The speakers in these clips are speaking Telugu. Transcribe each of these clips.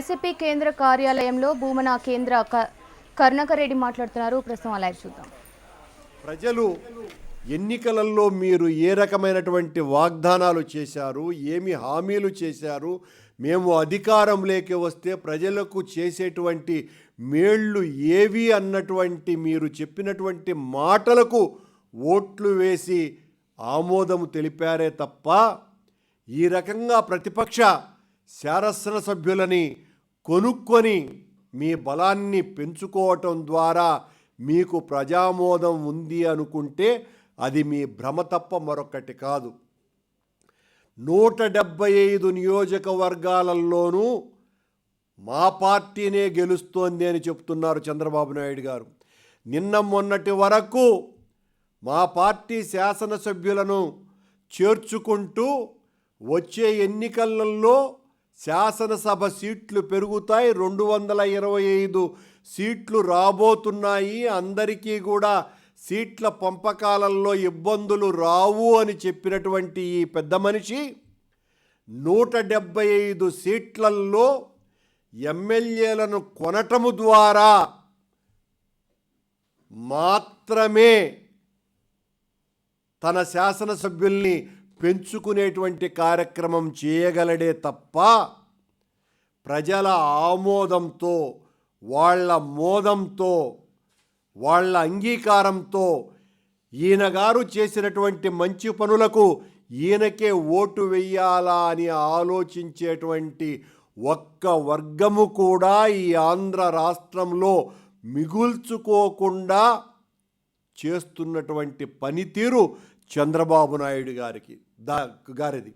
వైసీపీ కేంద్ర కార్యాలయంలో భూమన కేంద్ర కరుణాకర్ రెడ్డి మాట్లాడుతున్నారు. ప్రస్తుతం లైవ్ చూద్దాం. ప్రజలు ఎన్నికలలో మీరు ఏ రకమైనటువంటి వాగ్దానాలు చేశారు, ఏమి హామీలు చేశారు, మేము అధికారంలోకి వస్తే ప్రజలకు చేసేటువంటి మేళ్ళు ఏవి అన్నటువంటి మీరు చెప్పినటువంటి మాటలకు ఓట్లు వేసి ఆమోదము తెలిపారే తప్ప ఈ రకంగా ప్రతిపక్ష శాసనసభ్యులని కొనుక్కొని మీ బలాన్ని పెంచుకోవటం ద్వారా మీకు ప్రజామోదం ఉంది అనుకుంటే అది మీ భ్రమ తప్ప మరొకటి కాదు. 175 నియోజకవర్గాలలోనూ మా పార్టీనే గెలుస్తోంది అని చెప్తున్నారు చంద్రబాబు నాయుడు గారు. నిన్న మొన్నటి వరకు మా పార్టీ శాసనసభ్యులను చేర్చుకుంటూ వచ్చే ఎన్నికలలో శాసనసభ సీట్లు పెరుగుతాయి, 225 సీట్లు రాబోతున్నాయి, అందరికీ కూడా సీట్ల పంపకాలలో ఇబ్బందులు రావు అని చెప్పినటువంటి ఈ పెద్ద మనిషి 175 సీట్లలో ఎమ్మెల్యేలను కొనటము ద్వారా మాత్రమే తన శాసనసభ్యుల్ని పెంచుకునేటువంటి కార్యక్రమం చేయగలడే తప్ప ప్రజల ఆమోదంతో, వాళ్ళ మోదంతో, వాళ్ళ అంగీకారంతో ఈయన గారు చేసినటువంటి మంచి పనులకు ఈయనకే ఓటు వెయ్యాలా అని ఆలోచించేటువంటి ఒక్క వర్గము కూడా ఈ ఆంధ్ర రాష్ట్రంలో మిగుల్చుకోకుండా చేస్తున్నటువంటి పనితీరు చంద్రబాబు నాయుడు గారిది.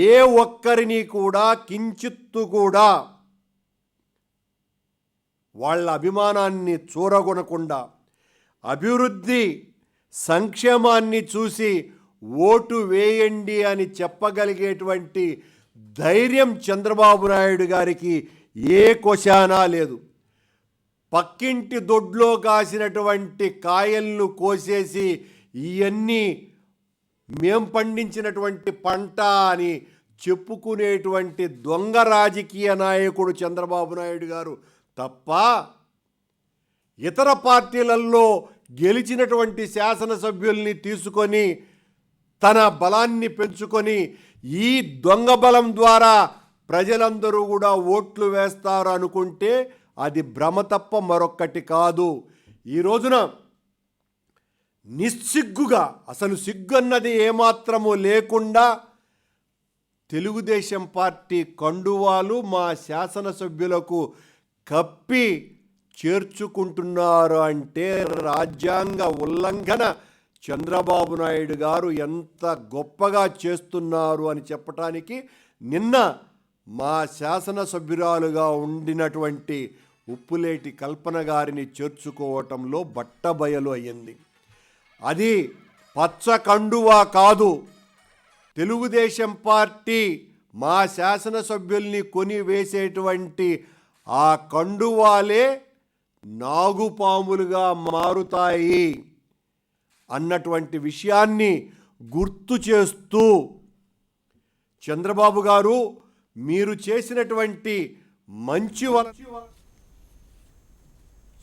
ఏ ఒక్కరిని కూడా కించిత్తు కూడా వాళ్ళ అభిమానాన్ని చూరగొనకుండా అభివృద్ధి సంక్షేమాన్ని చూసి ఓటు వేయండి అని చెప్పగలిగేటువంటి ధైర్యం చంద్రబాబు నాయుడు గారికి ఏ కొశానా లేదు. పక్కింటి దొడ్లో కాసినటువంటి కాయలను కోసేసి ఇవన్నీ మేం పండించినటువంటి పంట అని చెప్పుకునేటువంటి దొంగ రాజకీయ నాయకుడు చంద్రబాబు నాయుడు గారు తప్ప ఇతర పార్టీలలో గెలిచినటువంటి శాసనసభ్యుల్ని తీసుకొని తన బలాన్ని పెంచుకొని ఈ దొంగ బలం ద్వారా ప్రజలందరూ కూడా ఓట్లు వేస్తారు అనుకుంటే అది భ్రమ తప్ప మరొక్కటి కాదు. ఈ రోజున నిస్సిగ్గుగా, అసలు సిగ్గు అన్నది ఏమాత్రము లేకుండా తెలుగుదేశం పార్టీ కండువాలు మా శాసనసభ్యులకు కప్పి చేర్చుకుంటున్నారు అంటే రాజ్యాంగ ఉల్లంఘన చంద్రబాబు నాయుడు గారు ఎంత గొప్పగా చేస్తున్నారు అని చెప్పటానికి నిన్న మా శాసనసభ్యురాలుగా ఉండినటువంటి ఉప్పులేటి కల్పన గారిని చేర్చుకోవటంలో బట్టబయలు అయ్యింది. అది పచ్చ కండువా కాదు. తెలుగుదేశం పార్టీ మా శాసనసభ్యుల్ని కొని వేసేటువంటి ఆ కండువాలే నాగుపాములుగా మారుతాయి అన్నటువంటి విషయాన్ని గుర్తు చేస్తూ చంద్రబాబు గారు మీరు చేసినటువంటి మంచి